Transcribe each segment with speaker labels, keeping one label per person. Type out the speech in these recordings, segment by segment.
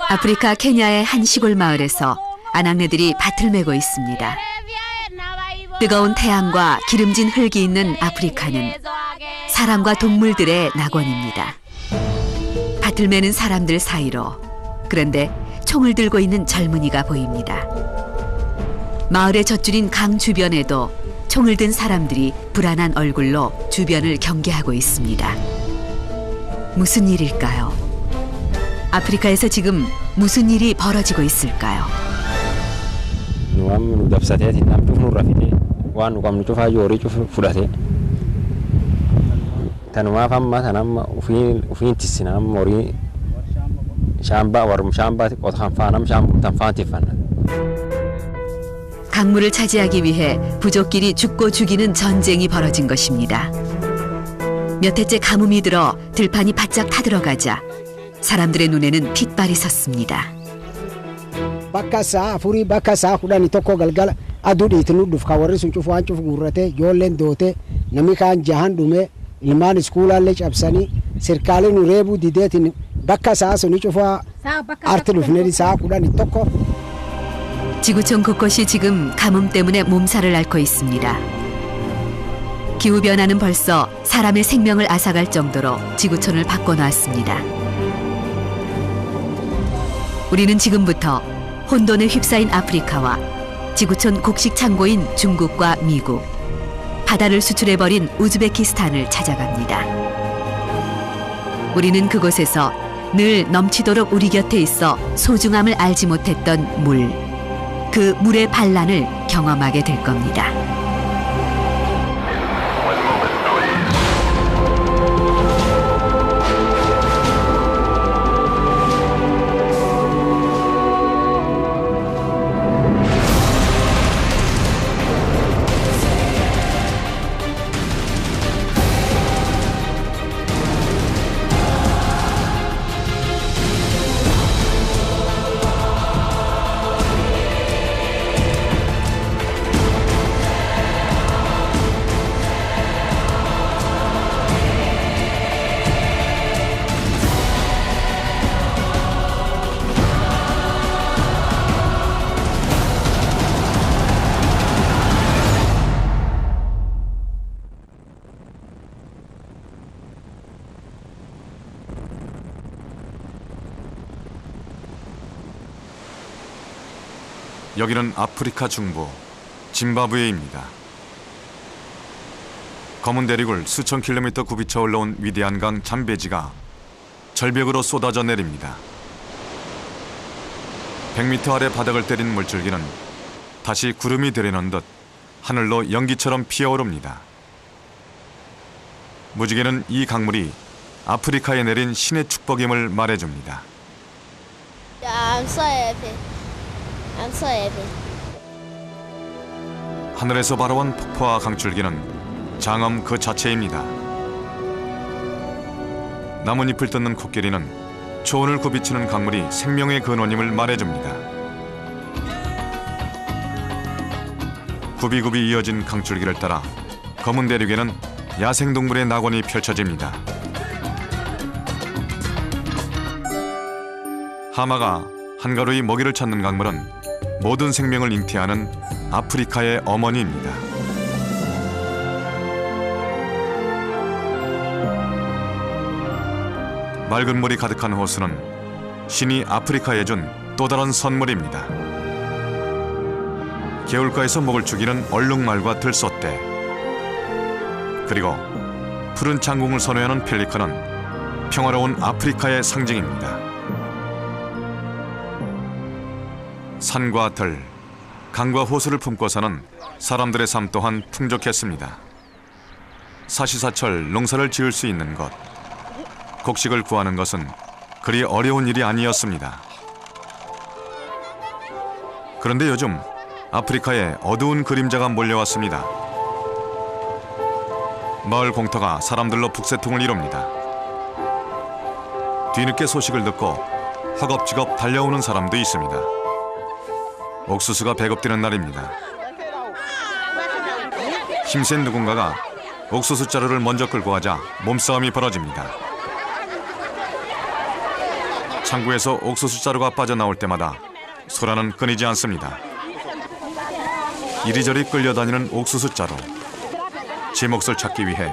Speaker 1: 아프리카 케냐의 한 시골 마을에서 아낙네들이 밭을 메고 있습니다. 뜨거운 태양과 기름진 흙이 있는 아프리카는 사람과 동물들의 낙원입니다. 밭을 메는 사람들 사이로 그런데 총을 들고 있는 젊은이가 보입니다. 마을의 젖줄인 강 주변에도 총을 든 사람들이 불안한 얼굴로 주변을 경계하고 있습니다. 무슨 일일까요? 아프리카에서 지금 무슨 일이 벌어지고 있을까요? 강물을 차지하기 위해 부족끼리 죽고 죽이는 전쟁이 벌어진 것입니다. 몇 해째 가뭄이 들어 들판이 바짝 타들어가자 사람들의 눈에는 핏발이 섰습니다.
Speaker 2: Bakka afurii bakka 11 galgala aduu dhiitu dhuuf warri sun cufu waan cufu gurrate ijoolleen doote namni kaan jahan dhume ilmaan iskuulaallee cabsanii sirkaalee nu reebuu dideetiin bakka suni cufa arti dhufnee 11.
Speaker 1: 지구촌 곳곳이 지금 가뭄 때문에 몸살을 앓고 있습니다. 기후변화는 벌써 사람의 생명을 앗아갈 정도로 지구촌을 바꿔놓았습니다. 우리는 지금부터 혼돈에 휩싸인 아프리카와 지구촌 곡식 창고인 중국과 미국, 바다를 수출해버린 우즈베키스탄을 찾아갑니다. 우리는 그곳에서 늘 넘치도록 우리 곁에 있어 소중함을 알지 못했던 물, 그 물의 반란을 경험하게 될 겁니다.
Speaker 3: 여기는 아프리카 중부 짐바브웨입니다. 검은 대륙을 수천 킬로미터 굽이쳐 올라온 위대한 강 잠베지가 절벽으로 쏟아져 내립니다. 100m 아래 바닥을 때린 물줄기는 다시 구름이 되려는 듯 하늘로 연기처럼 피어오릅니다. 무지개는 이 강물이 아프리카에 내린 신의 축복임을 말해줍니다.
Speaker 4: I'm so happy.
Speaker 3: 하늘에서 바라온 폭포와 강줄기는 장엄 그 자체입니다. 나뭇잎을 뜯는 코끼리는 초원을 굽이치는 강물이 생명의 근원임을 말해줍니다. 굽이굽이 이어진 강줄기를 따라 검은 대륙에는 야생동물의 낙원이 펼쳐집니다. 하마가 한가로이 먹이를 찾는 강물은 모든 생명을 잉태하는 아프리카의 어머니입니다. 맑은 물이 가득한 호수는 신이 아프리카에 준 또 다른 선물입니다. 개울가에서 먹을 죽이는 얼룩말과 들소떼, 그리고 푸른 창공을 선호하는 펠리컨은 평화로운 아프리카의 상징입니다. 산과 들, 강과 호수를 품고서는 사람들의 삶 또한 풍족했습니다. 사시사철 농사를 지을 수 있는 것, 곡식을 구하는 것은 그리 어려운 일이 아니었습니다. 그런데 요즘 아프리카에 어두운 그림자가 몰려왔습니다. 마을 공터가 사람들로 북새통을 이룹니다. 뒤늦게 소식을 듣고 허겁지겁 달려오는 사람도 있습니다. 옥수수가 배급되는 날입니다. 힘센 누군가가 옥수수 자루를 먼저 끌고 가자 몸싸움이 벌어집니다. 창구에서 옥수수 자루가 빠져나올 때마다 소라는 끊이지 않습니다. 이리저리 끌려다니는 옥수수 자루. 제 몫을 찾기 위해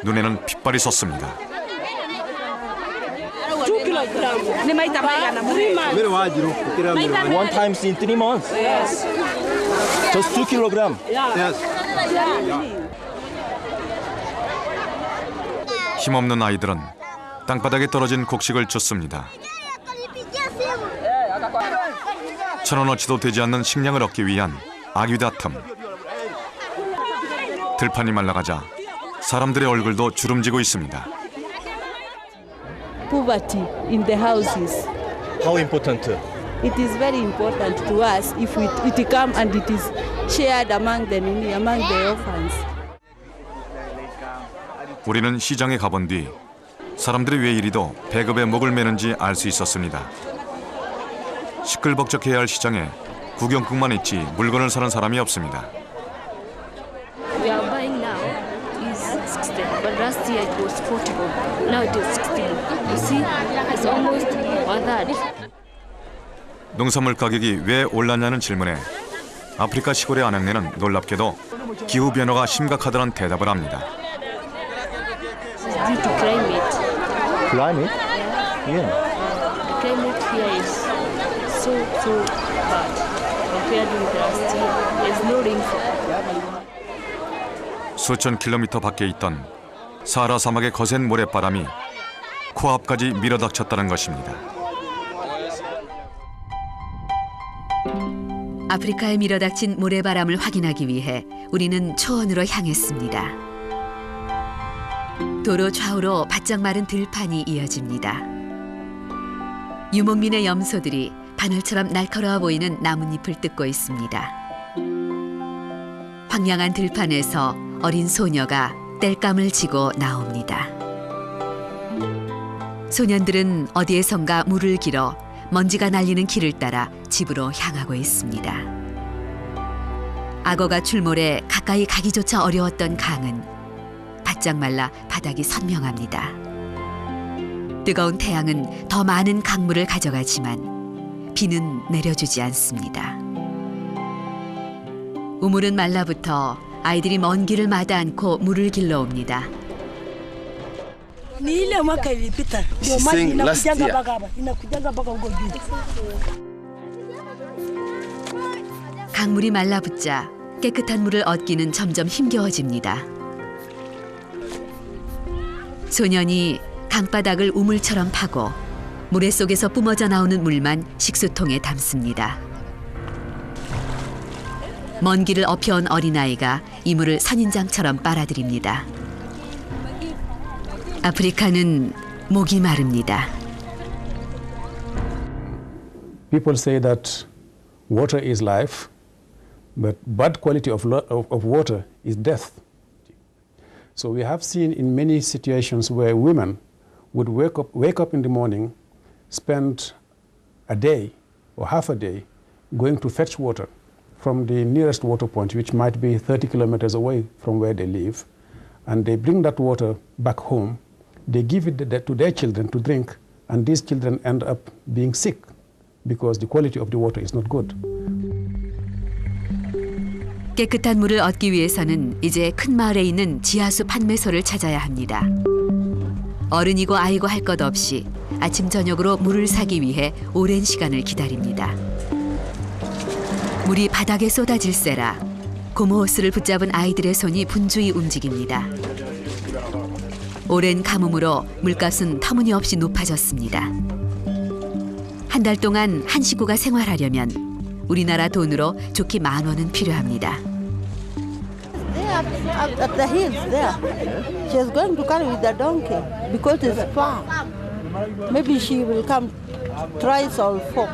Speaker 3: 눈에는 핏발이 섰습니다.
Speaker 5: One time in 3 months. Yes. Just 2 kilogram.
Speaker 3: 힘없는 아이들은 땅바닥에 떨어진 곡식을 줍습니다. 1,000원어치도 되지 않는 식량을 얻기 위한 아귀다툼. 들판이 말라가자 사람들의 얼굴도 주름지고 있습니다.
Speaker 6: Poverty in the houses.
Speaker 5: How important?
Speaker 6: It is very important to us if it come and it is shared among the orphans.
Speaker 3: 우리는 시장에 가본 뒤 사람들이 왜 이리도 배급에 목을 매는지 알 수 있었습니다. 시끌벅적해야 할 시장에 구경꾼만 있지 물건을 사는 사람이 없습니다.
Speaker 7: We are buying now is 60, but last year it was 40. Now it is 60. You see, it's almost one third.
Speaker 3: 농산물 가격이 왜 올랐냐는 질문에 아프리카 시골의 아낙네는 놀랍게도 기후 변화가 심각하다는 대답을 합니다.
Speaker 7: Due to climate.
Speaker 5: Climate? Yeah.
Speaker 7: The climate here is so bad compared with last year. There's no rainfall.
Speaker 3: 수천 킬로미터 밖에 있던 사하라 사막의 거센 모래바람이 코앞까지 밀어닥쳤다는 것입니다.
Speaker 1: 아프리카에 밀어닥친 모래바람을 확인하기 위해 우리는 초원으로 향했습니다. 도로 좌우로 바짝 마른 들판이 이어집니다. 유목민의 염소들이 바늘처럼 날카로워 보이는 나뭇잎을 뜯고 있습니다. 황량한 들판에서 어린 소녀가 땔감을 지고 나옵니다. 소년들은 어디에선가 물을 길어 먼지가 날리는 길을 따라 집으로 향하고 있습니다. 악어가 출몰해 가까이 가기조차 어려웠던 강은 바짝 말라 바닥이 선명합니다. 뜨거운 태양은 더 많은 강물을 가져가지만 비는 내려주지 않습니다. 우물은 말라붙어 아이들이 먼 길을 마다 않고 물을 길러 옵니다.
Speaker 5: Saying last year.
Speaker 1: 강물이 말라붙자 깨끗한 물을 얻기는 점점 힘겨워집니다. 소년이 강바닥을 우물처럼 파고 모래 속에서 뿜어져 나오는 물만 식수통에 담습니다. 먼 길을 업혀온 어린아이가 이 물을 선인장처럼 빨아들입니다. 아프리카는 목이 마릅니다.
Speaker 8: People say that water is life, but bad quality of water is death. So we have seen in many situations where women would wake up in the morning, spend a day or half a day going to fetch water from the nearest water point, which might be 30 kilometers away from where they live, and they bring that water back home. They give it to their children to drink, and these children end up being sick because the quality of the water is not good.
Speaker 1: 깨끗한 물을 얻기 위해서는 이제 큰 마을에 있는 지하수 판매소를 찾아야 합니다. 어른이고 아이고 할 것 없이 아침 저녁으로 물을 사기 위해 오랜 시간을 기다립니다. 물이 바닥에 쏟아질세라 고무호스를 붙잡은 아이들의 손이 분주히 움직입니다. 오랜 가뭄으로 물값은 터무니없이 높아졌습니다. 한 달 동안 한 식구가 생활하려면 우리나라 돈으로 좋게 10,000원은 필요합니다.
Speaker 6: At the hills there. She's going to carry with the donkey because it's far. Maybe she will come thrice or four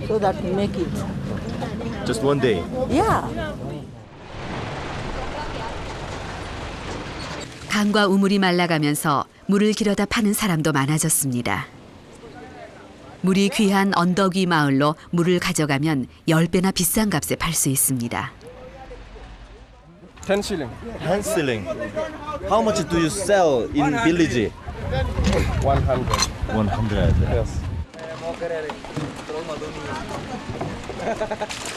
Speaker 6: so that we make it.
Speaker 5: Just one day.
Speaker 6: Yeah.
Speaker 1: 강과 우물이 말라가면서 물을 길어다 파는 사람도 많아졌습니다. 물이 귀한 언덕 위 마을로 물을 가져가면 10배나 비싼 값에 팔 수 있습니다.
Speaker 5: 10 shilling.
Speaker 9: 10 shilling. How much do you sell in village?
Speaker 5: 100.
Speaker 9: 100.
Speaker 5: Yes.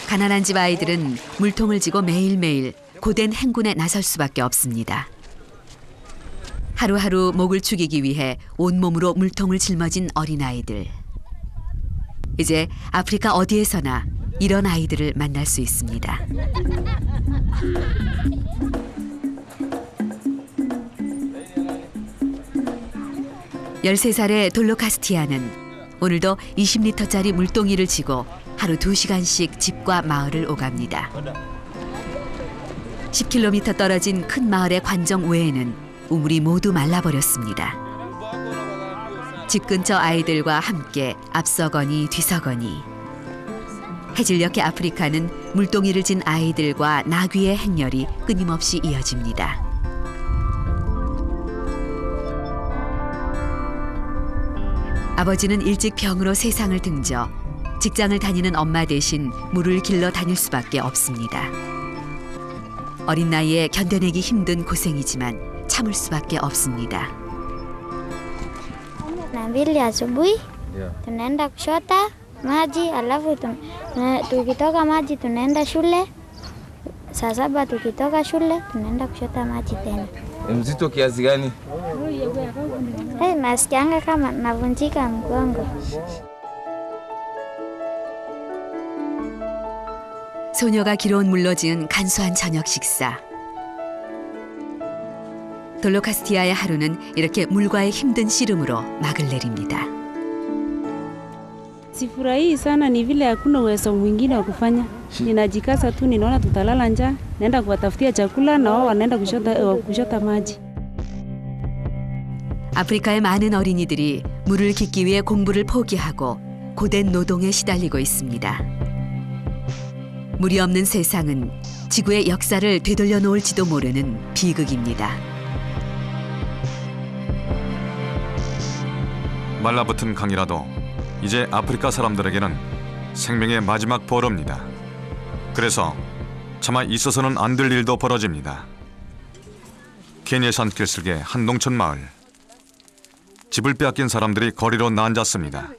Speaker 1: 가난한 집 아이들은 물통을 지고 매일매일 고된 행군에 나설 수밖에 없습니다. 하루하루 목을 축이기 위해 온몸으로 물통을 짊어진 어린아이들. 이제 아프리카 어디에서나 이런 아이들을 만날 수 있습니다. 13살의 돌로카스티아는 오늘도 20리터짜리 물동이를 지고 하루 2시간씩 집과 마을을 오갑니다. 10km 떨어진 큰 마을의 관정 외에는 우물이 모두 말라버렸습니다. 집 근처 아이들과 함께 앞서거니 뒤서거니. 해질녘의 아프리카는 물동이를 진 아이들과 나귀의 행렬이 끊임없이 이어집니다. 아버지는 일찍 병으로 세상을 등져 직장을 다니는 엄마 대신 물을 길러 다닐 수밖에 없습니다. 어린 나이에 견뎌내기 힘든 고생이지만 참을 수밖에 없습니다.
Speaker 4: Na mbili asubuhi tunaenda kuchota maji, alafu tukitoka maji tunaenda shule. Saa 7 tukitoka shule tunaenda kuchota maji tena.
Speaker 5: Mzito kiasi gani?
Speaker 4: Nasikianga kama navunjika mgongo.
Speaker 1: 소녀가 길어온 물로 지은 간소한 저녁 식사. 돌로카스티아의 하루는 이렇게 물과의 힘든 씨름으로 막을 내립니다.
Speaker 10: Sifurahii sana ni vile hakuna uwezo mwingine wa kufanya. Ninajikaza tu, ninaona tutalala njaa, naenda kuwatafutia chakula na wao wanaenda kushota maji.
Speaker 1: 아프리카의 많은 어린이들이 물을 깃기 위해 공부를 포기하고 고된 노동에 시달리고 있습니다. 물이 없는 세상은 지구의 역사를 되돌려 놓을지도 모르는 비극입니다.
Speaker 3: 말라붙은 강이라도 이제 아프리카 사람들에게는 생명의 마지막 보루입니다. 그래서 차마 있어서는 안 될 일도 벌어집니다. 케냐 산길 쓸개 한 농촌 마을. 집을 빼앗긴 사람들이 거리로 나앉았습니다.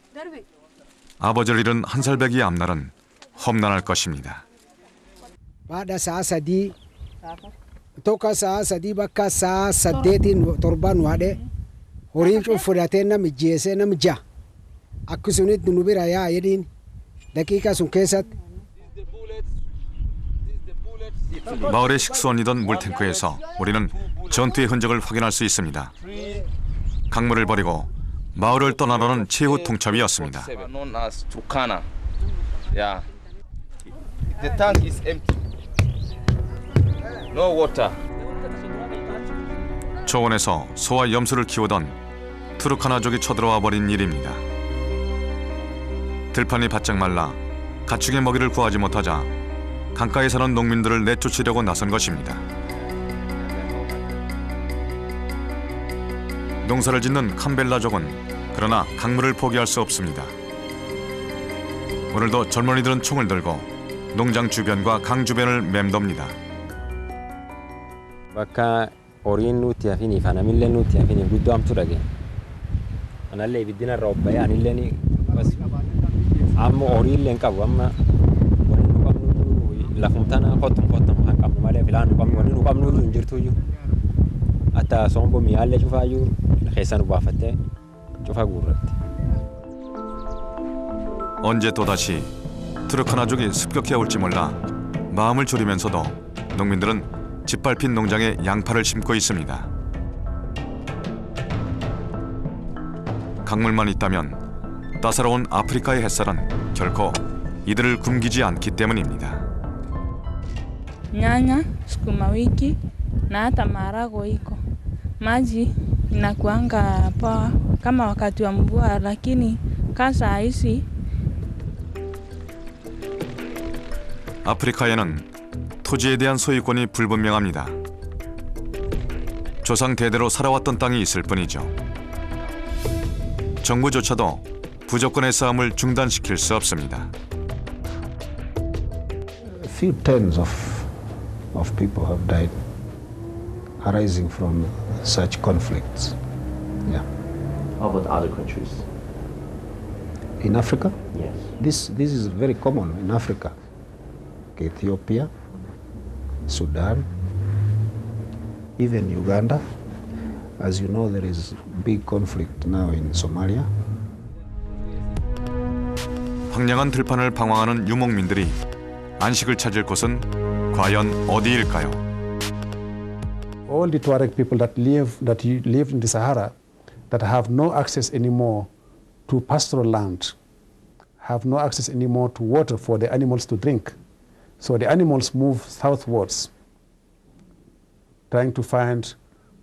Speaker 3: 아버지를 잃은 한 살배기 앞날은 험난할 것입니다.
Speaker 2: Baada saa 3 toka saa 3 bakka saa 8 torban waade horii fudhatee nama jeesee nama ja'a akkasumatti nu bira yaa jedhiin daqiiqa sun keessatti.
Speaker 3: 마을의 식수원이던 물탱크에서 우리는 전투의 흔적을 확인할 수 있습니다. 강물을 버리고 마을을 떠나려는 최후 통첩이었습니다.
Speaker 5: Known as Turkana. Yeah. The tank is empty. No water.
Speaker 3: 초원에서 소와 염소를 키우던 투르카나족이 쳐들어와 버린 일입니다. 들판이 바짝 말라 가축의 먹이를 구하지 못하자 강가에 사는 농민들을 내쫓으려고 나선 것입니다. 농사를 짓는 캄벨라족은 그러나 강물을 포기할 수 없습니다. 오늘도 젊은이들은 총을 들고 농장 주변과 강 주변을 맴돕니다.
Speaker 11: Bakka horiin nuti hafini fanamillee nuti hafini guddoo hamtu dhage. Anallee ibiddina irra obba'ee anillee amma horiillee hin qabu amma wanni nu qabnu lafum tana kottum kan qabnu malee filaan nu qabnu wanni nu qabnu hin jirtuyyuu. Hatta sombo mi'aallee cufaayyuu keessa nu baafattee cufa guurratti.
Speaker 3: 언제 또다시 투르카나족이 습격해 올지 몰라 마음을 졸이면서도 농민들은 짓밟힌 농장에 양파를 심고 있습니다. 강물만 있다면 따사로운 아프리카의 햇살은 결코 이들을 굶기지 않기 때문입니다.
Speaker 10: Nyanya, sukuma wiki na hata maharagwe iko. Maji inakuanga poa kama wakati wa mvua, lakini kasa hizi
Speaker 3: 아프리카에는 토지에 대한 소유권이 불분명합니다. 조상 대대로 살아왔던 땅이 있을 뿐이죠. 정부조차도 부족권의 싸움을 중단시킬 수 없습니다.
Speaker 12: A few tens
Speaker 2: of people have died arising from such conflicts. Yeah.
Speaker 9: How about other countries?
Speaker 2: In Africa?
Speaker 9: Yes.
Speaker 2: This is very common in Africa. Ethiopia, Sudan, even Uganda. As you know, there is big conflict now in Somalia.
Speaker 3: 황량한 들판을 방황하는 유목민들이 안식을 찾을 곳은 과연 어디일까요?
Speaker 8: All the Tuareg people that live in the Sahara that have no access anymore to pastoral land, have no access anymore to water for the animals to drink. So the animals move southwards, trying to find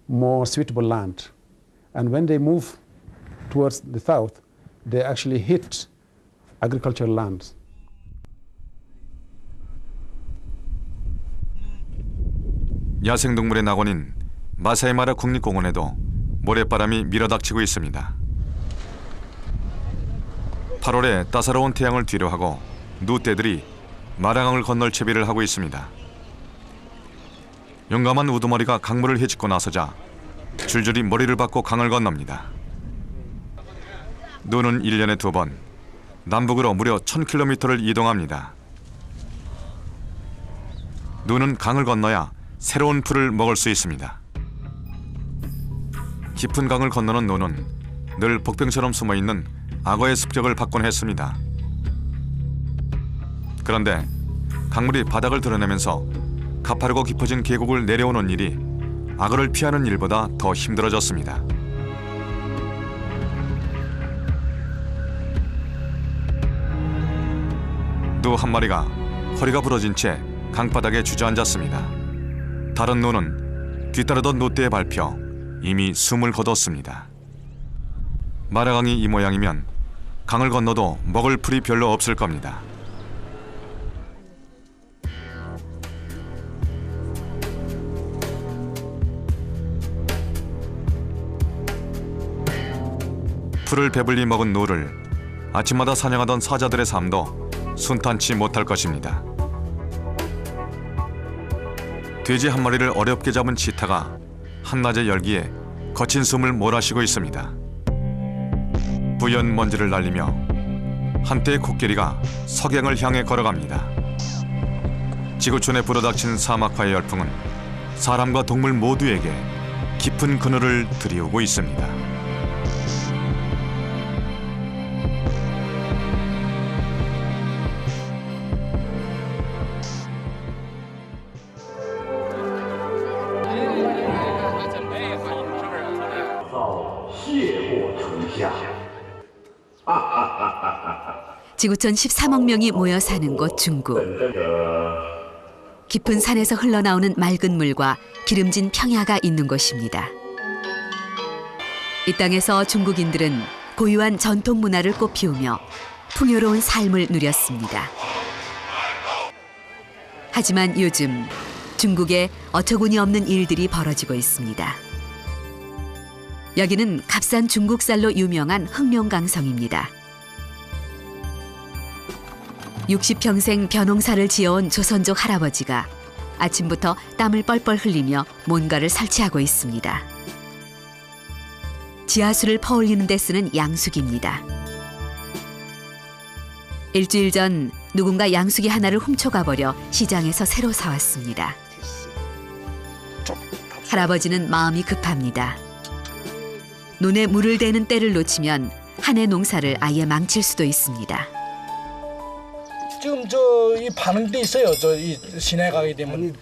Speaker 8: more suitable land. And when they move towards the south, they actually hit agricultural lands.
Speaker 3: 야생동물의 낙원인 마사이마라 국립공원에도 모래바람이 밀어닥치고 있습니다. 8월에 따사로운 태양을 뒤로하고 누떼들이 마라강을 건널 채비를 하고 있습니다. 용감한 우두머리가 강물을 헤집고 나서자 줄줄이 머리를 받고 강을 건넙니다. 누는 1년에 2번, 남북으로 무려 1000km를 이동합니다. 누는 강을 건너야 새로운 풀을 먹을 수 있습니다. 깊은 강을 건너는 누는 늘 복병처럼 숨어있는 악어의 습격을 받곤 했습니다. 그런데 강물이 바닥을 드러내면서 가파르고 깊어진 계곡을 내려오는 일이 악어를 피하는 일보다 더 힘들어졌습니다. 누 한 마리가 허리가 부러진 채 강바닥에 주저앉았습니다. 다른 누는 뒤따르던 누떼에 밟혀 이미 숨을 거뒀습니다. 마라강이 이 모양이면 강을 건너도 먹을 풀이 별로 없을 겁니다. 풀을 배불리 먹은 누를 아침마다 사냥하던 사자들의 삶도 순탄치 못할 것입니다. 돼지 한 마리를 어렵게 잡은 치타가 한낮의 열기에 거친 숨을 몰아쉬고 있습니다. 뿌연 먼지를 날리며 한때의 코끼리가 석양을 향해 걸어갑니다. 지구촌에 불어닥친 사막화의 열풍은 사람과 동물 모두에게 깊은 그늘을 들이우고 있습니다.
Speaker 1: 지구촌 13억 명이 모여 사는 곳 중국. 깊은 산에서 흘러나오는 맑은 물과 기름진 평야가 있는 곳입니다. 이 땅에서 중국인들은 고유한 전통 문화를 꽃피우며 풍요로운 삶을 누렸습니다. 하지만 요즘 중국에 어처구니 없는 일들이 벌어지고 있습니다. 여기는 값싼 중국쌀로 유명한 흑룡강성입니다. 60평생 벼농사를 지어온 조선족 할아버지가 아침부터 땀을 뻘뻘 흘리며 뭔가를 설치하고 있습니다. 지하수를 퍼올리는 데 쓰는 양수기입니다. 일주일 전 누군가 양수기 하나를 훔쳐가 버려 시장에서 새로 사왔습니다. 할아버지는 마음이 급합니다. 논에 물을 대는 때를 놓치면 한 해 농사를 아예 망칠 수도 있습니다.
Speaker 12: 지금 이 파는 데 있어요. 이 시내 가게 되면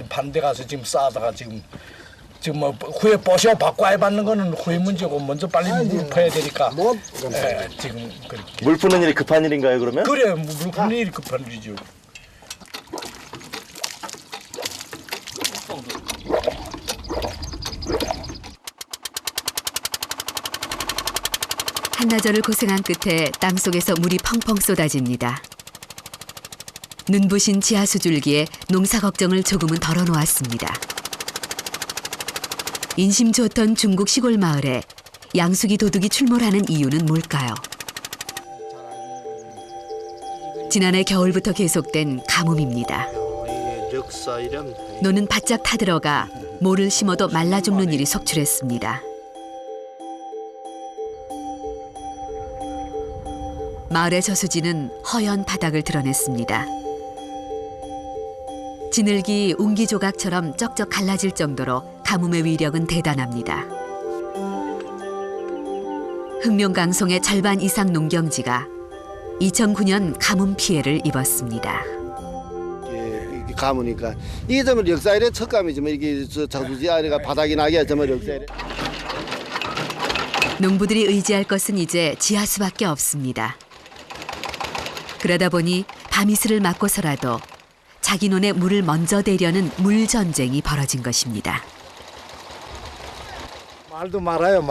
Speaker 12: 파는 데 가서 지금 싸다가 지금 뭐 후에 보셔 받고 받는 거는 후에 문제고 먼저 빨리 물 퍼야 되니까. 지금 그렇게.
Speaker 9: 물 푸는 일이 급한 일인가요, 그러면?
Speaker 12: 그래, 물 푸는 일이 급한 일이죠.
Speaker 1: 한나절을 고생한 끝에 땅속에서 물이 펑펑 쏟아집니다. 눈부신 지하수 줄기에 농사 걱정을 조금은 덜어놓았습니다. 인심 좋던 중국 시골 마을에 양수기 도둑이 출몰하는 이유는 뭘까요? 지난해 겨울부터 계속된 가뭄입니다. 노는 바짝 타들어가 모를 심어도 말라 죽는 일이 속출했습니다. 마을의 저수지는 허연 바닥을 드러냈습니다. 지늘기 웅기 조각처럼 쩍쩍 갈라질 정도로 가뭄의 위력은 대단합니다. 흑룡강송의 절반 이상 농경지가 2009년 가뭄 피해를 입었습니다.
Speaker 13: 가무니까 이게 정말 역사의 척감이지만 이게 저수지 아래가 바닥이 나게 정말 역사의.
Speaker 1: 농부들이 의지할 것은 이제 지하수밖에 없습니다. 그러다 보니 밤이슬을 맞고서라도 자기 논에 물을 먼저 대려는 물 전쟁이 벌어진 것입니다.
Speaker 12: 말도 말아요.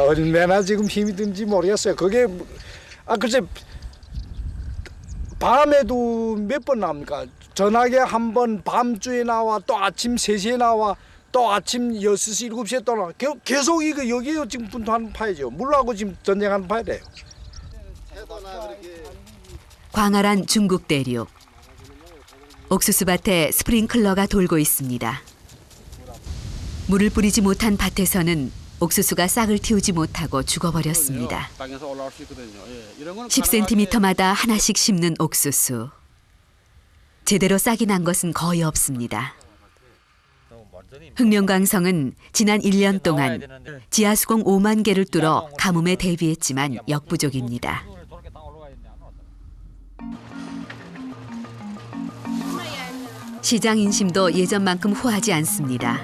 Speaker 12: 얼마나 지금 힘이 든지 모르겠어요. 그게 글쎄 밤에도 몇 번 나옵니까? 전화기 한 번 밤중에 나와 또 아침 3시에 나와 또 아침 6시 7시에 또 나와 계속 이거 여기에 지금 분투하는 파이죠. 물하고 지금 전쟁하는 파야 돼요.
Speaker 1: 광활한 중국 대륙. 옥수수밭에 스프링클러가 돌고 있습니다. 물을 뿌리지 못한 밭에서는 옥수수가 싹을 틔우지 못하고 죽어버렸습니다. 10cm마다 하나씩 심는 옥수수. 제대로 싹이 난 것은 거의 없습니다. 흑룡강성은 지난 1년 동안 지하수공 5만 개를 뚫어 가뭄에 대비했지만 역부족입니다. 시장 인심도 예전만큼 후하지 않습니다.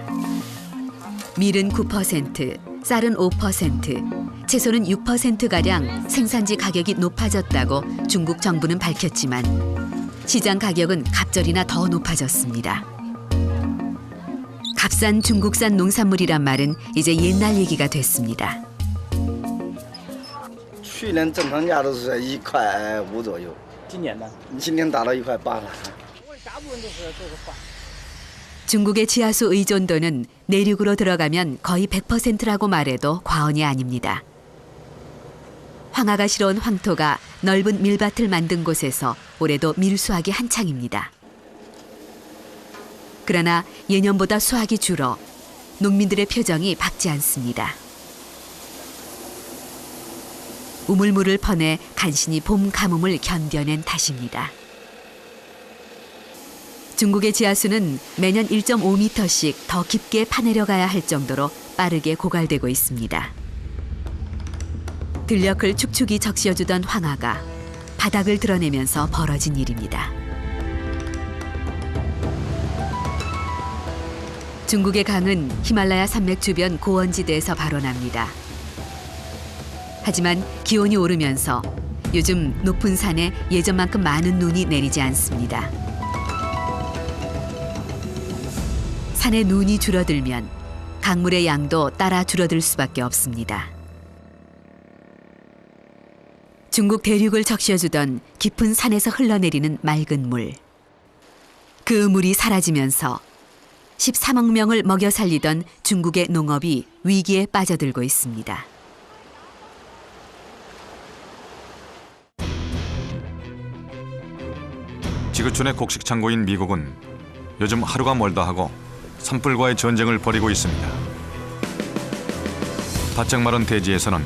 Speaker 1: 밀은 9%, 쌀은 5%, 채소는 6%가량 생산지 가격이 높아졌다고 중국 정부는 밝혔지만 시장 가격은 갑절이나 더 높아졌습니다. 값싼 중국산 농산물이란 말은 이제 옛날 얘기가 됐습니다.
Speaker 13: 去年正常价都是1.5块左右，今年达到1.8块了。
Speaker 1: 중국의 지하수 의존도는 내륙으로 들어가면 거의 100%라고 말해도 과언이 아닙니다. 황하가 실어온 황토가 넓은 밀밭을 만든 곳에서 올해도 밀수확이 한창입니다. 그러나 예년보다 수확이 줄어 농민들의 표정이 밝지 않습니다. 우물물을 퍼내 간신히 봄 가뭄을 견뎌낸 탓입니다. 중국의 지하수는 매년 1.5m씩 더 깊게 파내려가야 할 정도로 빠르게 고갈되고 있습니다. 들녘을 축축이 적시어주던 황하가 바닥을 드러내면서 벌어진 일입니다. 중국의 강은 히말라야 산맥 주변 고원지대에서 발원합니다. 하지만 기온이 오르면서 요즘 높은 산에 예전만큼 많은 눈이 내리지 않습니다. 산에 눈이 줄어들면 강물의 양도 따라 줄어들 수밖에 없습니다. 중국 대륙을 적셔주던 깊은 산에서 흘러내리는 맑은 물. 그 물이 사라지면서 13억 명을 먹여 살리던 중국의 농업이 위기에 빠져들고 있습니다.
Speaker 3: 지구촌의 곡식 창고인 미국은 요즘 하루가 멀다 하고 산불과의 전쟁을 벌이고 있습니다. 바짝 마른 대지에서는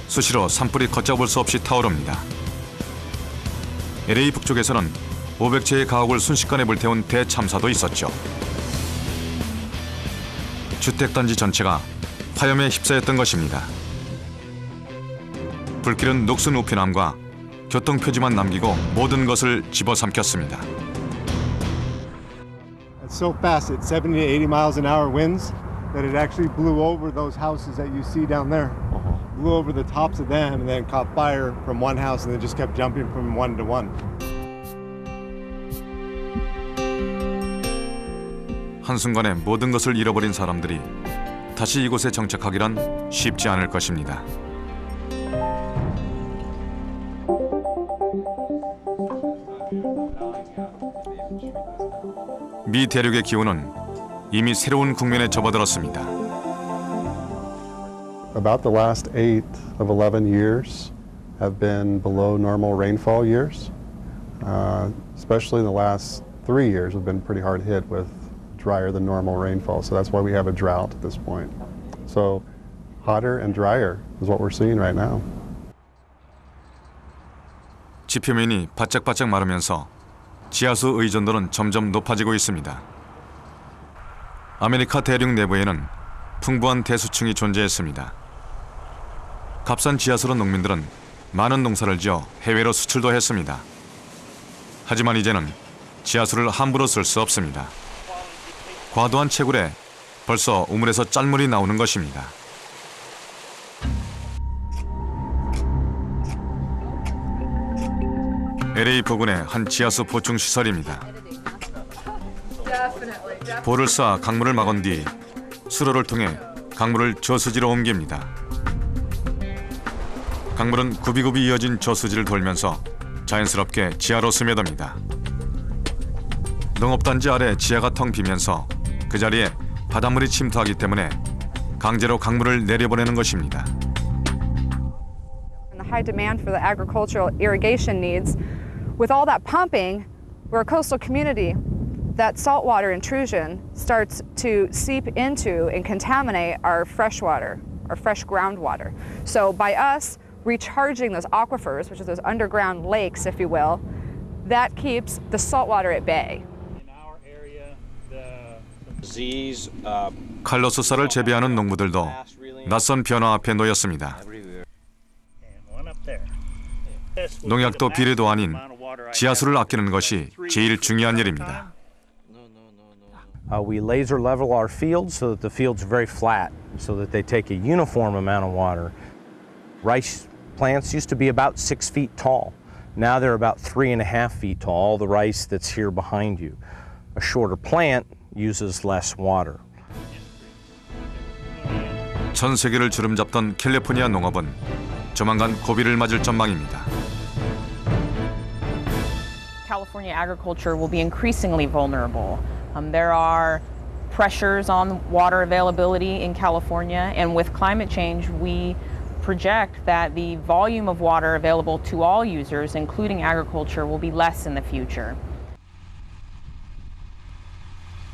Speaker 3: 수시로 산불이 걷잡을 수 없이 타오릅니다. LA 북쪽에서는 500채의 가옥을 순식간에 불태운 대참사도 있었죠. 주택단지 전체가 화염에 휩싸였던 것입니다. 불길은 녹슨 우편함과 교통표지만 남기고 모든 것을 집어삼켰습니다.
Speaker 14: It's so fast, it's 70 to 80 miles an hour winds that it actually blew over those houses that you see down there. Blew over the tops of them and then caught fire from one house and then just kept jumping from one to one.
Speaker 3: 한순간에 모든 것을 잃어버린 사람들이 다시 이곳에 정착하기란 쉽지 않을 것입니다. 미 대륙의 기온은 이미 새로운 국면에 접어들었습니다.
Speaker 14: About the last 8 of 11 years have been below normal rainfall years, especially in the last
Speaker 15: 3 years have been pretty hard hit with drier than normal rainfall. So that's why we have a drought at this point. So hotter and drier is what we're seeing right now.
Speaker 3: 지표면이 바짝바짝 마르면서 지하수 의존도는 점점 높아지고 있습니다. 아메리카 대륙 내부에는 풍부한 대수층이 존재했습니다. 값싼 지하수로 농민들은 많은 농사를 지어 해외로 수출도 했습니다. 하지만 이제는 지하수를 함부로 쓸 수 없습니다. 과도한 채굴에 벌써 우물에서 짤물이 나오는 것입니다. LA 부근의 한 지하수 보충 시설입니다. 볼을 쌓아 강물을 막은 뒤 수로를 통해 강물을 저수지로 옮깁니다. 강물은 굽이굽이 이어진 저수지를 돌면서 자연스럽게 지하로 스며듭니다. 농업단지 아래 지하가 텅 비면서 그 자리에 바닷물이 침투하기 때문에 강제로 강물을 내려보내는 것입니다.
Speaker 16: The high demand for the agricultural irrigation needs, with all that pumping, we're a coastal community. That saltwater intrusion starts to seep into and contaminate our fresh water, our fresh groundwater. So by us recharging those aquifers, which are those underground lakes, if you will, that keeps the saltwater at bay.
Speaker 3: 칼로스 쌀을 재배하는 농부들도 낯선 변화 앞에 놓였습니다. 농약도 비료도 아닌 지하수를 아끼는 것이 제일 중요한 일입니다.
Speaker 17: We laser level our fields so that the fields are very flat, so that they take a uniform amount of water. Rice plants used to be about 6 feet tall. Now they're about 3.5 feet tall, all the rice that's here behind you. A shorter plant uses less water.
Speaker 3: 전 세계를 주름잡던 캘리포니아 농업은 조만간 고비를 맞을 전망입니다.
Speaker 18: California agriculture will be increasingly vulnerable. There are pressures on water availability in California, and with climate change, we project that the volume of water available to all users, including agriculture, will be less in the future.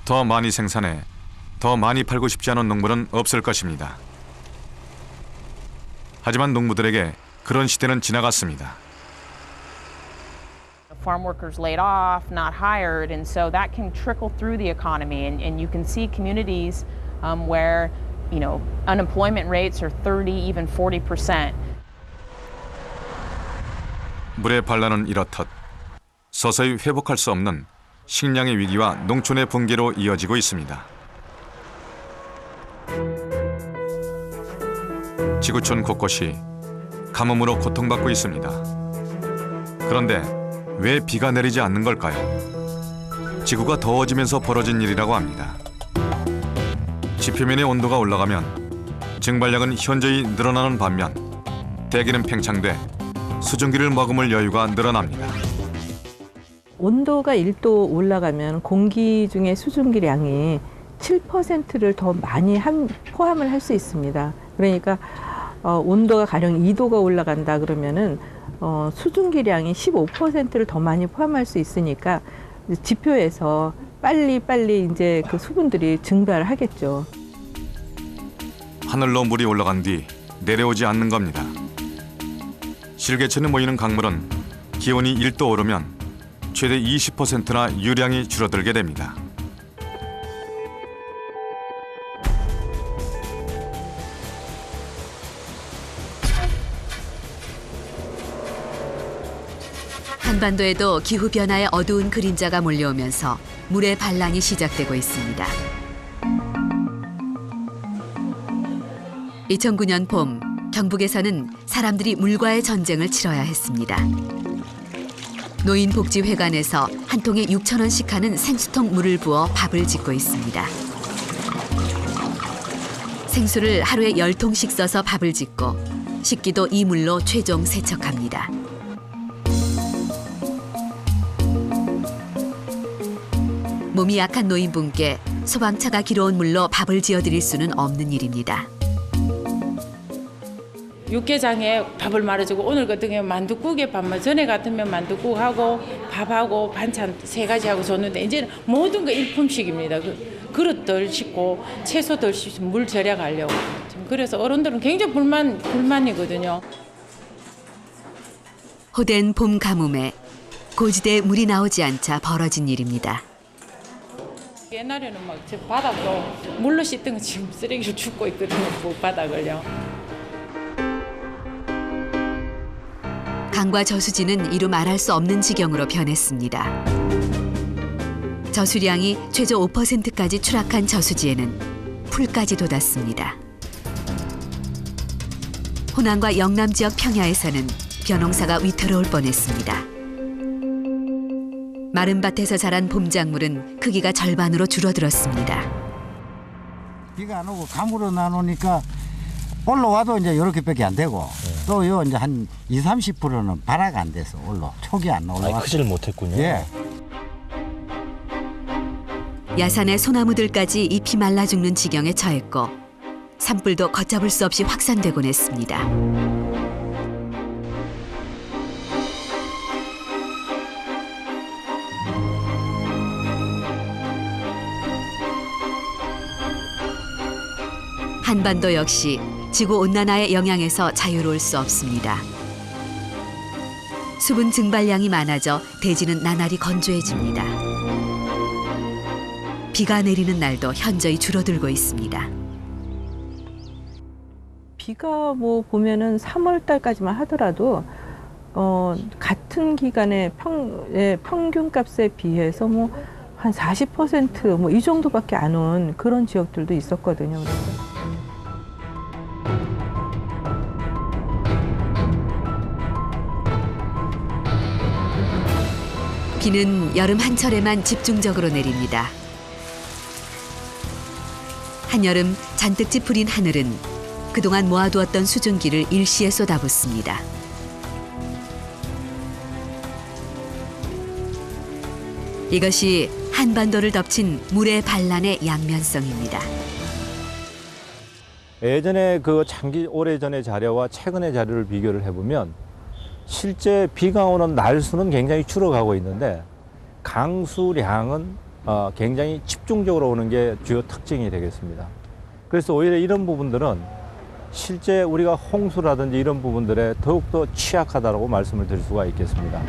Speaker 3: 더 많이 생산해 더 많이 팔고 싶지 않은 농부는 없을 것입니다. 하지만 농부들에게 그런 시대는 지나갔습니다.
Speaker 18: Farm workers laid off, not hired, and so that can trickle through the economy. And you can see communities where, unemployment rates are 30, even 40%.
Speaker 3: 물의 반란은 이렇듯 서서히 회복할 수 없는 식량의 위기와 농촌의 붕괴로 이어지고 있습니다. 지구촌 곳곳이 가뭄으로 고통받고 있습니다. 그런데 왜 비가 내리지 않는 걸까요? 지구가 더워지면서 벌어진 일이라고 합니다. 지표면의 온도가 올라가면 증발량은 현저히 늘어나는 반면 대기는 팽창돼 수증기를 머금을 여유가 늘어납니다.
Speaker 19: 온도가 1도 올라가면 공기 중에 수증기량이 7%를 더 많이 포함을 할 수 있습니다. 그러니까 온도가 가령 2도가 올라간다 그러면은 수증기량이 15%를 더 많이 포함할 수 있으니까 지표에서 빨리 이제 그 수분들이 증발하겠죠.
Speaker 3: 하늘로 물이 올라간 뒤 내려오지 않는 겁니다. 실개천에 모이는 강물은 기온이 1도 오르면 최대 20%나 유량이 줄어들게 됩니다.
Speaker 1: 한반도에도 기후변화의 어두운 그림자가 몰려오면서 물의 반란이 시작되고 있습니다. 2009년 봄, 경북에서는 사람들이 물과의 전쟁을 치러야 했습니다. 노인복지회관에서 한 통에 6,000원씩 하는 생수통 물을 부어 밥을 짓고 있습니다. 생수를 하루에 10통씩 써서 밥을 짓고 식기도 이 물로 최종 세척합니다. 몸이 약한 노인분께 소방차가 길어온 물로 밥을 지어드릴 수는 없는 일입니다.
Speaker 20: 육개장에 밥을 말아주고 오늘 같은 경우 만둣국에 밥만 전에 같으면 만둣국하고 밥하고 반찬 3가지 하고 줬는데 이제는 모든 거 일품식입니다. 그릇들 씻고 채소들 씻고 물 절약하려고. 그래서 어른들은 굉장히 불만이거든요.
Speaker 1: 호된 봄 가뭄에 고지대에 물이 나오지 않자 벌어진 일입니다.
Speaker 20: 옛날에는 막 바닥도 물로 씻던 거 지금 쓰레기로 줍고 있거든요. 그 바닥을요.
Speaker 1: 강과 저수지는 이루 말할 수 없는 지경으로 변했습니다. 저수량이 최저 5%까지 추락한 저수지에는 풀까지 돋았습니다. 호남과 영남 지역 평야에서는 벼농사가 위태로울 뻔했습니다. 마른 밭에서 자란 봄작물은 크기가 절반으로 줄어들었습니다.
Speaker 21: 비가 안 오고 가물어 나누니까 올라와도 이제 이렇게밖에 안 되고 또 요 이제 한 20-30%는 발화가 안 돼서 촉이 안 올라와.
Speaker 11: 크지를 못했군요.
Speaker 21: 예.
Speaker 1: 야산의 소나무들까지 잎이 말라 죽는 지경에 처했고 산불도 걷잡을 수 없이 확산되곤 했습니다. 한반도 역시 지구온난화의 영향에서 자유로울 수 없습니다. 수분 증발량이 많아져 대지는 나날이 건조해집니다. 비가 내리는 날도 현저히 줄어들고 있습니다.
Speaker 19: 비가 뭐 보면은 3월 달까지만 하더라도 같은 기간의 평균값에 비해서 뭐 한 40% 뭐 이 정도밖에 안 온 그런 지역들도 있었거든요. 그래서.
Speaker 1: 비는 여름 한철에만 집중적으로 내립니다. 한여름 잔뜩 찌푸린 하늘은 그동안 모아두었던 수증기를 일시에 쏟아붓습니다. 이것이 한반도를 덮친 물의 반란의 양면성입니다.
Speaker 22: 예전에 그 오래전의 자료와 최근의 자료를 비교를 해보면 실제 비가 오는 날수는 굉장히 줄어가고 있는데 강수량은 굉장히 집중적으로 오는 게 주요 특징이 되겠습니다. 그래서 오히려 이런 부분들은 실제 우리가 홍수라든지 이런 부분들에 더욱더 취약하다고 말씀을 드릴 수가 있겠습니다.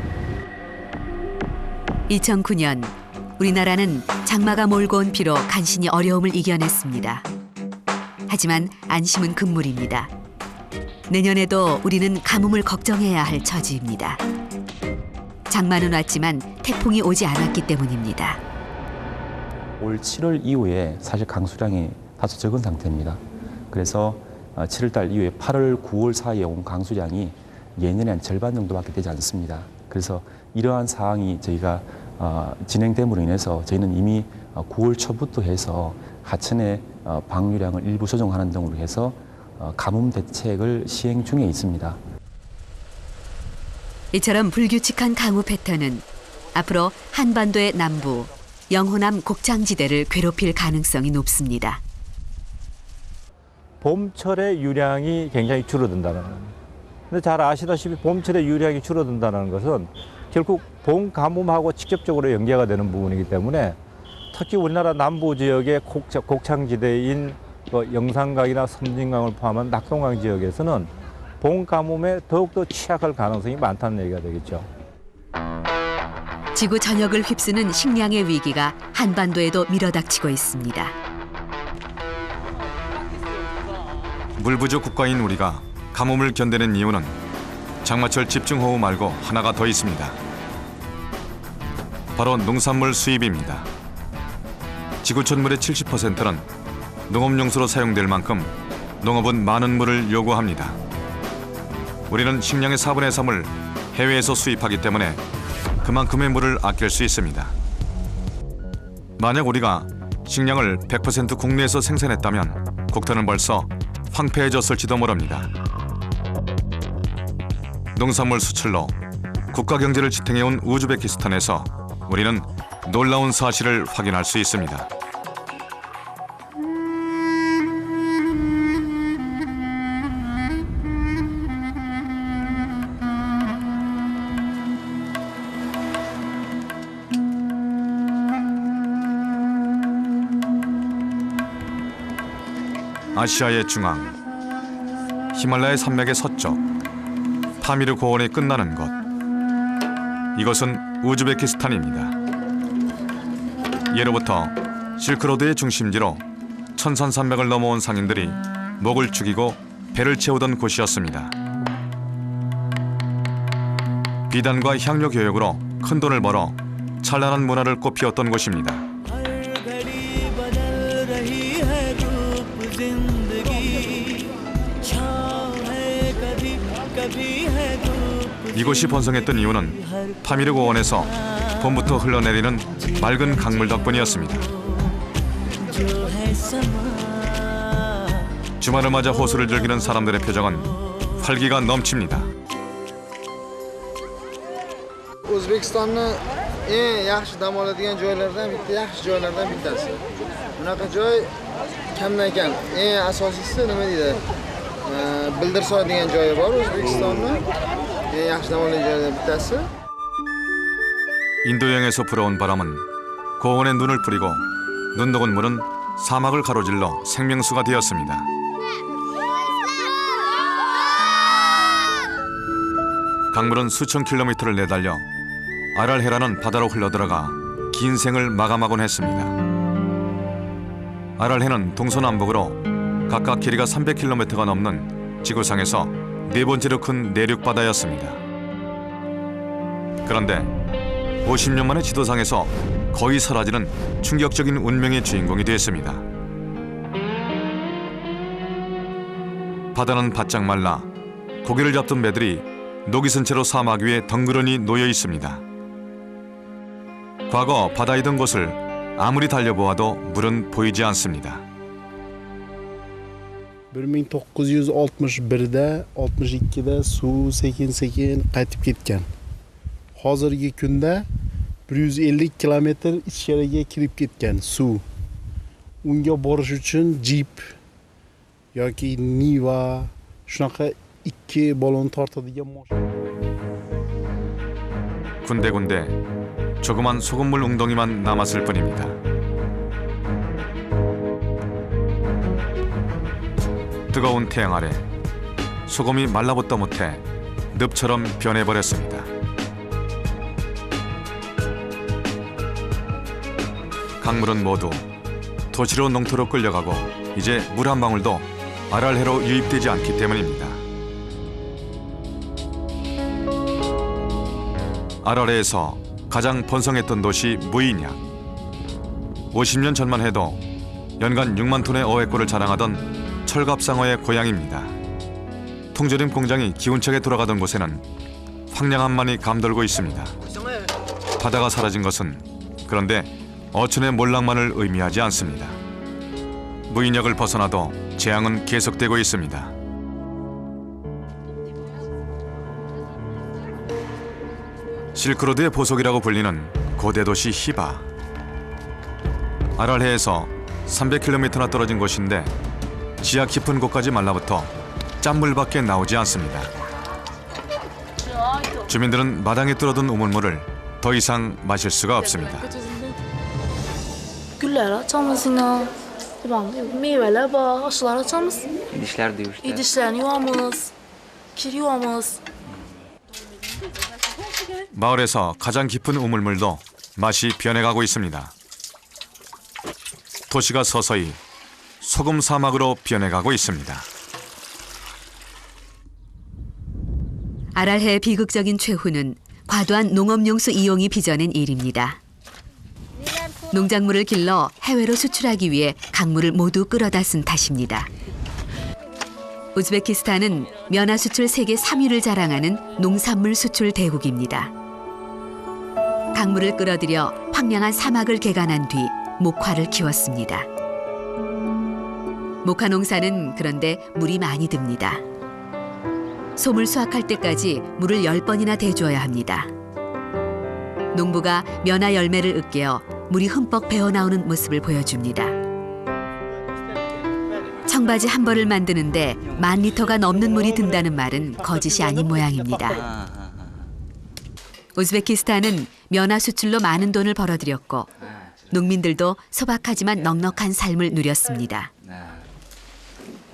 Speaker 1: 2009년 우리나라는 장마가 몰고 온 비로 간신히 어려움을 이겨냈습니다. 하지만 안심은 금물입니다. 내년에도 우리는 가뭄을 걱정해야 할 처지입니다. 장마는 왔지만 태풍이 오지 않았기 때문입니다.
Speaker 23: 올 7월 이후에 사실 강수량이 다소 적은 상태입니다. 그래서 7월 달 이후에 8월, 9월 사이에 온 강수량이 예년의 한 절반 정도밖에 되지 않습니다. 그래서 이러한 사항이 저희가 진행됨으로 인해서 저희는 이미 9월 초부터 해서 하천의 방류량을 일부 조정하는 등으로 해서 가뭄 대책을 시행 중에 있습니다.
Speaker 1: 이처럼 불규칙한 강우 패턴은 앞으로 한반도의 남부, 영호남 곡창지대를 괴롭힐 가능성이 높습니다.
Speaker 22: 봄철의 유량이 굉장히 줄어든다는 겁니다. 근데 잘 아시다시피 봄철의 유량이 줄어든다는 것은 결국 봄 가뭄하고 직접적으로 연계가 되는 부분이기 때문에 특히 우리나라 남부 지역의 곡창지대인 영산강이나 섬진강을 포함한 낙동강 지역에서는 봄 가뭄에 더욱더 취약할 가능성이 많다는 얘기가 되겠죠.
Speaker 1: 지구 전역을 휩쓰는 식량의 위기가 한반도에도 밀어닥치고 있습니다.
Speaker 3: 물 부족 국가인 우리가 가뭄을 견디는 이유는 장마철 집중호우 말고 하나가 더 있습니다. 바로 농산물 수입입니다. 지구 전물의 70%는 농업용수로 사용될 만큼 농업은 많은 물을 요구합니다. 우리는 식량의 4분의 3을 해외에서 수입하기 때문에 그만큼의 물을 아낄 수 있습니다. 만약 우리가 식량을 100% 국내에서 생산했다면 국토는 벌써 황폐해졌을지도 모릅니다. 농산물 수출로 국가 경제를 지탱해온 우즈베키스탄에서 우리는 놀라운 사실을 확인할 수 있습니다. 아시아의 중앙, 히말라야 산맥의 서쪽, 파미르 고원이 끝나는 곳. 이것은 우즈베키스탄입니다. 예로부터 실크로드의 중심지로 천산산맥을 넘어온 상인들이 목을 축이고 배를 채우던 곳이었습니다. 비단과 향료 교역으로 큰 돈을 벌어 찬란한 문화를 꽃피웠던 곳입니다. 이곳이 번성했던 이유는 파미르 고원에서 봄부터 흘러내리는 맑은 강물 덕분이었습니다. 주말을 맞아 호수를 즐기는 사람들의 표정은 활기가 넘칩니다.
Speaker 4: O'zbekistonni eng yaxshi dam oladigan joylardan bitta, yaxshi joylardan bittasi. Bunaqa joy kamdan kam. Eng asosiysi nima deydi? Bildirsoy degan joyi bor O'zbekistonni. Eng yaxshi dam oladigan joylardan bittasi.
Speaker 3: 인도 여행에서 불어온 바람은 고원에 눈을 뿌리고 눈 녹은 물은 사막을 가로질러 생명수가 되었습니다. 강물은 수천 킬로미터를 내달려 아랄헤라는 바다로 흘러들어가 긴 생을 마감하곤 했습니다. 아랄헤는 동서남북으로 각각 길이가 300km가 넘는 지구상에서 네 번째로 큰 내륙바다였습니다. 그런데 50년 만에 지도상에서 거의 사라지는 충격적인 운명의 주인공이 됐습니다. 바다는 바짝 말라 고기를 잡던 배들이 녹이 쓴 채로 사막 위에 덩그러니 놓여 있습니다. 과거 바다이던 곳을 아무리 달려보아도 물은 보이지 않습니다.
Speaker 6: 1961'de, 62'de suv sekin-sekin qaytib ketgan. Hozirgi kunda 150 kilometr ichkariga kirib ketgan suv. Unga borish uchun Jeep yoki Niva shunaqa ikki balon tortadigan mashina.
Speaker 3: 군데군데 조그만 소금물 웅덩이만 남았을 뿐입니다. 뜨거운 태양 아래 소금이 말라붙다 못해 늪처럼 변해버렸습니다. 강물은 모두 도시로 농토로 끌려가고 이제 물 한 방울도 아랄헤로 유입되지 않기 때문입니다. 아랄헤에서 가장 번성했던 도시 무이냐. 50년 전만 해도 연간 6만 톤의 어획고를 자랑하던 철갑상어의 고향입니다. 통조림 공장이 기운차게 돌아가던 곳에는 황량함만이 감돌고 있습니다. 바다가 사라진 것은 그런데 어촌의 몰락만을 의미하지 않습니다. 무인역을 벗어나도 재앙은 계속되고 있습니다. 실크로드의 보석이라고 불리는 고대 도시 히바. 아랄헤에서 300km나 떨어진 곳인데 지하 깊은 곳까지 말라붙어 짠물밖에 나오지 않습니다. 주민들은 마당에 뚫어둔 우물물을 더 이상 마실 수가 없습니다.
Speaker 7: Güller açamazsın. Tamam, meyveler var, aşılar açamaz.
Speaker 24: Dişler diyor işte.
Speaker 7: Dişlerini yuvamız, kir yuvamız.
Speaker 3: 마을에서 가장 깊은 우물물도 맛이 변해가고 있습니다. 도시가 서서히 소금 사막으로 변해가고 있습니다.
Speaker 1: 아랄헤의 비극적인 최후는 과도한 농업용수 이용이 빚어낸 일입니다. 농작물을 길러 해외로 수출하기 위해 강물을 모두 끌어다 쓴 탓입니다. 우즈베키스탄은 면화 수출 세계 3위를 자랑하는 농산물 수출 대국입니다. 강물을 끌어들여 황량한 사막을 개간한 뒤 목화를 키웠습니다. 목화 농사는 그런데 물이 많이 듭니다. 솜을 수확할 때까지 물을 10번이나 대주어야 합니다. 농부가 면화 열매를 으깨어 물이 흠뻑 배어나오는 모습을 보여줍니다. 청바지 한 벌을 만드는데 10,000리터가 넘는 물이 든다는 말은 거짓이 아닌 모양입니다. 우즈베키스탄은 면화 수출로 많은 돈을 벌어들였고 농민들도 소박하지만 넉넉한 삶을 누렸습니다.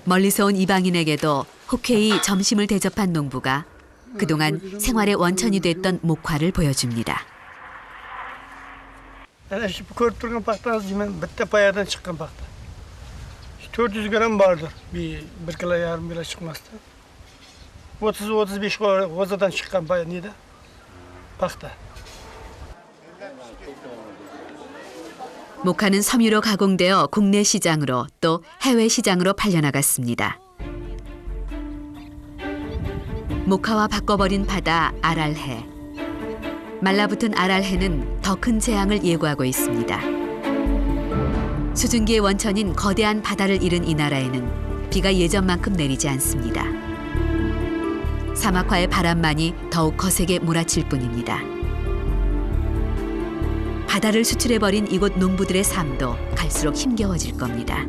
Speaker 1: 멀리서 온 이방인에게도 흔쾌히 점심을 대접한 농부가 그동안 생활의 원천이 됐던 목화를 보여줍니다.
Speaker 2: Ana şu körüp durgan paxtani jimen bitta payadan chiqqan paxta. 400 gram vardır. Bir kilo yarım kilo çıkmazdı. 30-35 g'o'zadan chiqqan paya nida? Paxta.
Speaker 1: 목화는 섬유로 가공되어 국내 시장으로 또 해외 시장으로 팔려나갔습니다. 목화와 바꿔버린 바다 아랄해. 말라붙은 아랄해는 더 큰 재앙을 예고하고 있습니다. 수증기의 원천인 거대한 바다를 잃은 이 나라에는 비가 예전만큼 내리지 않습니다. 사막화의 바람만이 더욱 거세게 몰아칠 뿐입니다. 바다를 수출해버린 이곳 농부들의 삶도 갈수록 힘겨워질 겁니다.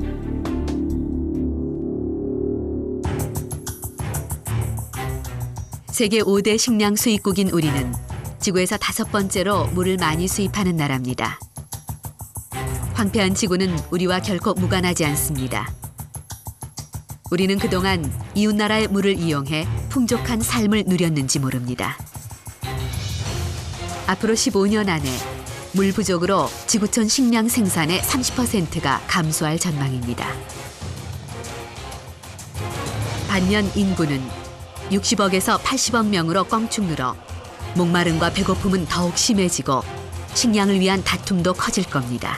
Speaker 1: 세계 5대 식량 수입국인 우리는 지구에서 5번째로 물을 많이 수입하는 나라입니다. 황폐한 지구는 우리와 결코 무관하지 않습니다. 우리는 그동안 이웃나라의 물을 이용해 풍족한 삶을 누렸는지 모릅니다. 앞으로 15년 안에 물 부족으로 지구촌 식량 생산의 30%가 감소할 전망입니다. 반면 인구는 60억에서 80억 명으로 껑충 늘어 목마름과 배고픔은 더욱 심해지고 식량을 위한 다툼도 커질 겁니다.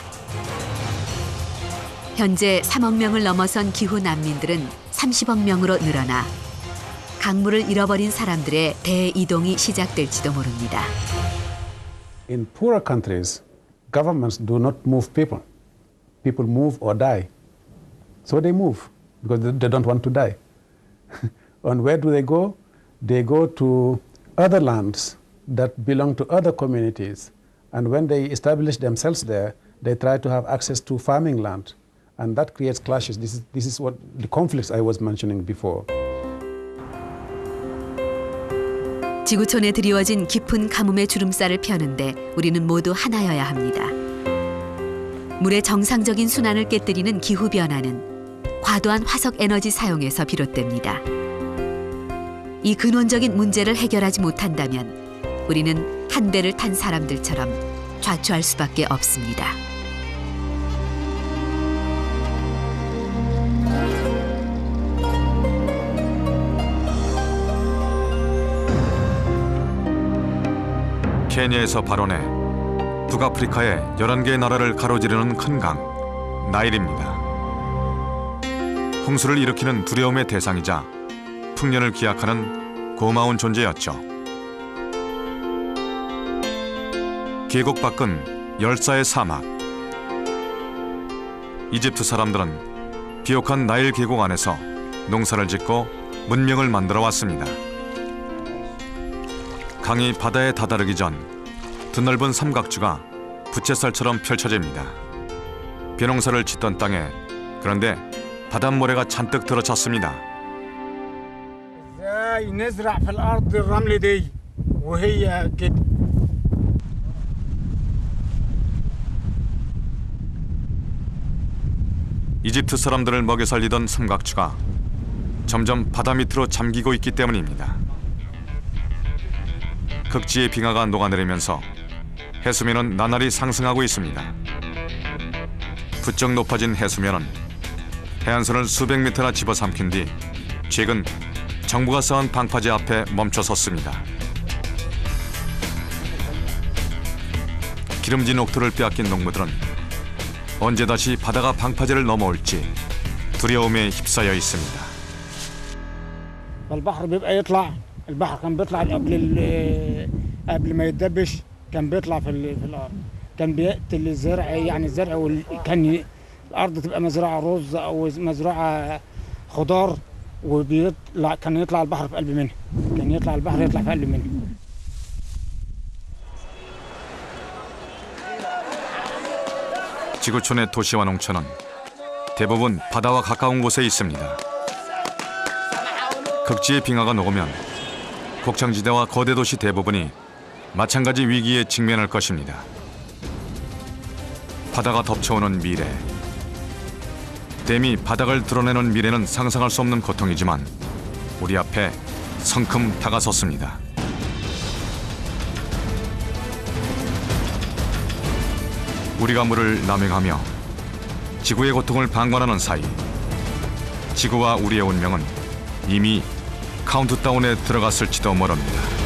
Speaker 1: 현재 3억 명을 넘어선 기후 난민들은 30억 명으로 늘어나 강물을 잃어버린 사람들의 대이동이 시작될지도 모릅니다.
Speaker 8: In poorer countries, governments do not move people. People move or die. So they move because they don't want to die. And where do they go? They go to other lands that belong to other communities. And when they establish themselves there, they try to have access to farming land. And that creates clashes. This is what the conflicts I was mentioning before.
Speaker 1: 지구촌에 드리워진 깊은 가뭄의 주름살을 펴는데 우리는 모두 하나여야 합니다. 물의 정상적인 순환을 깨뜨리는 기후변화는 과도한 화석 에너지 사용에서 비롯됩니다. 이 근원적인 문제를 해결하지 못한다면 우리는 한 배를 탄 사람들처럼 좌초할 수밖에 없습니다.
Speaker 3: 케냐에서 발원해 북아프리카의 11개의 나라를 가로지르는 큰 강, 나일입니다. 홍수를 일으키는 두려움의 대상이자 풍년을 기약하는 고마운 존재였죠. 계곡 밖은 열사의 사막. 이집트 사람들은 비옥한 나일 계곡 안에서 농사를 짓고 문명을 만들어 왔습니다. 강이 바다에 다다르기 전 드넓은 삼각주가 부채살처럼 펼쳐집니다. 벼농사를 짓던 땅에 그런데 바닷모래가 잔뜩 들어찼습니다. 이집트 사람들을 먹여 살리던 삼각주가 점점 바다 밑으로 잠기고 있기 때문입니다. 극지의 빙하가 녹아내리면서 해수면은 나날이 상승하고 있습니다. 부쩍 높아진 해수면은 해안선을 수백 미터나 집어삼킨 뒤 최근 정부가 쌓은 방파제 앞에 멈춰섰습니다. 기름진 옥토를 빼앗긴 농부들은 언제 다시 바다가 방파제를 넘어올지 두려움에 휩싸여 있습니다.
Speaker 2: البحر كان بيطلع قبل ما يتدبش كان بيطلع في الارض كان بيقتل الزرع يعني الزرع كان الارض تبقى مزرعه رز او مزرعه خضار وبيطلع كان يطلع البحر في قلب منه كان يطلع البحر يطلع في قلب منه
Speaker 3: 지구촌의 도시와 농촌은 대부분 바다와 가까운 곳에 있습니다. 극지의 빙하가 녹으면 곡창지대와 거대 도시 대부분이 마찬가지 위기에 직면할 것입니다. 바다가 덮쳐오는 미래. 댐이 바닥을 드러내는 미래는 상상할 수 없는 고통이지만 우리 앞에 성큼 다가섰습니다. 우리가 물을 남용하며 지구의 고통을 방관하는 사이 지구와 우리의 운명은 이미 카운트다운에 들어갔을지도 모릅니다.